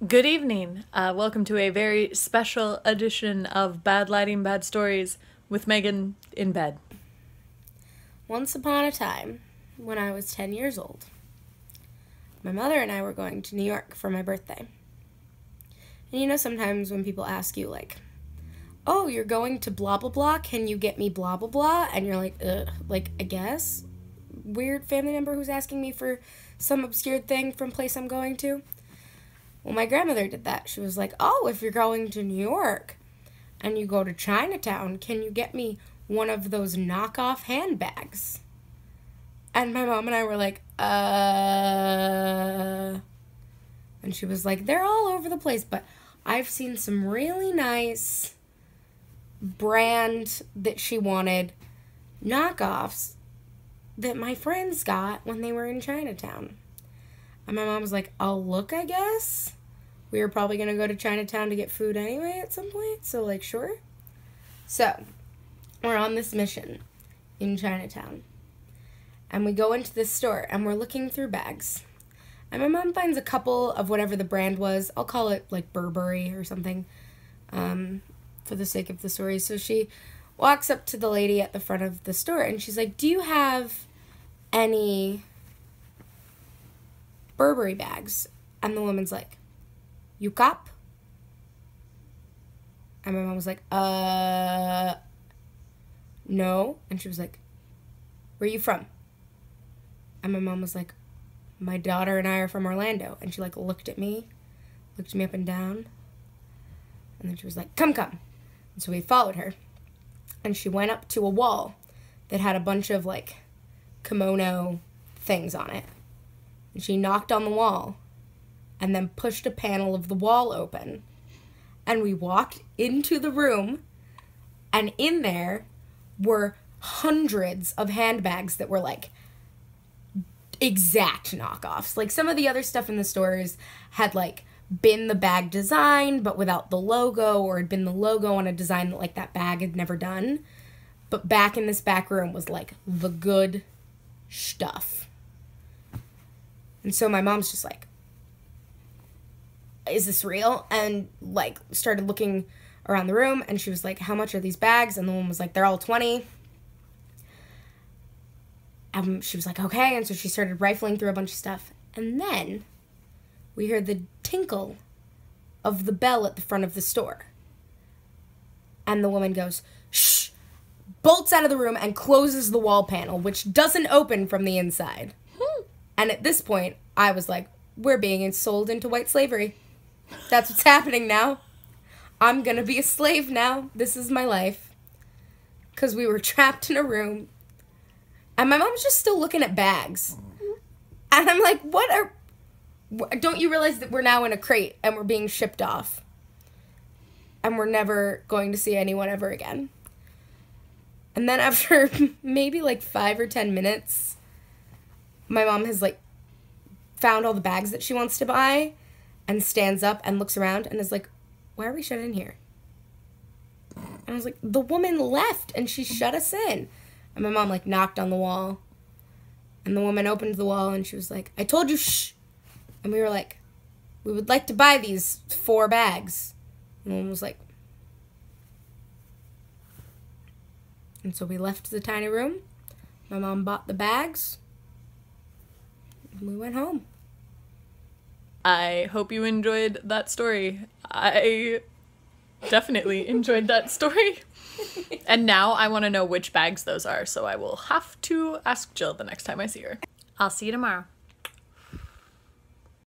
Good evening. Welcome to a very special edition of Bad Lighting, Bad Stories with Megan in bed. Once upon a time, when I was 10 years old, my mother and I were going to New York for my birthday. And you know, sometimes when people ask you, like, oh, you're going to blah, blah, blah, can you get me blah, blah, blah? And you're like, I guess? Weird family member who's asking me for some obscure thing from place I'm going to. Well, my grandmother did that. She was like, oh, if you're going to New York and you go to Chinatown, can you get me one of those knockoff handbags? And my mom and I were like, And she was like, they're all over the place, but I've seen some really nice brand that she wanted knockoffs that my friends got when they were in Chinatown. And my mom was like, I'll look, I guess. We were probably going to go to Chinatown to get food anyway at some point, so, like, sure. So, we're on this mission in Chinatown. And we go into this store, and we're looking through bags. And my mom finds a couple of whatever the brand was. I'll call it, like, Burberry or something, for the sake of the story. So she walks up to the lady at the front of the store, and she's like, do you have any Burberry bags? And the woman's like, you cop? And my mom was like, no. And she was like, where are you from? And my mom was like, my daughter and I are from Orlando. And she, like, looked me up and down. And then she was like, come. And so we followed her. And she went up to a wall that had a bunch of, like, kimono things on it. And she knocked on the wall and then pushed a panel of the wall open. And we walked into the room, and in there were hundreds of handbags that were, like, exact knockoffs. Like, some of the other stuff in the stores had, like, been the bag design, but without the logo, or had been the logo on a design that, like, that bag had never done. But back in this back room was, like, the good stuff. And so my mom's just like, is this real? And, like, started looking around the room, and she was like, how much are these bags? And the woman was like, they're all 20. And she was like, okay. And so she started rifling through a bunch of stuff. And then we heard the tinkle of the bell at the front of the store. And the woman goes, shh, bolts out of the room and closes the wall panel, which doesn't open from the inside. And at this point, I was like, we're being sold into white slavery. That's what's happening now. I'm gonna be a slave now. This is my life. Because we were trapped in a room. And my mom's just still looking at bags. And I'm like, don't you realize that we're now in a crate and we're being shipped off? And we're never going to see anyone ever again. And then after maybe like 5 or 10 minutes, my mom has, like, found all the bags that she wants to buy and stands up and looks around and is like, why are we shut in here? And I was like, the woman left and she shut us in. And my mom, like, knocked on the wall. And the woman opened the wall and she was like, I told you, shh. And we were like, we would like to buy these 4 bags. And the woman was like, and so we left the tiny room. My mom bought the bags. And we went home. I hope you enjoyed that story. I definitely enjoyed that story. And now I want to know which bags those are, so I will have to ask Jill the next time I see her. I'll see you tomorrow.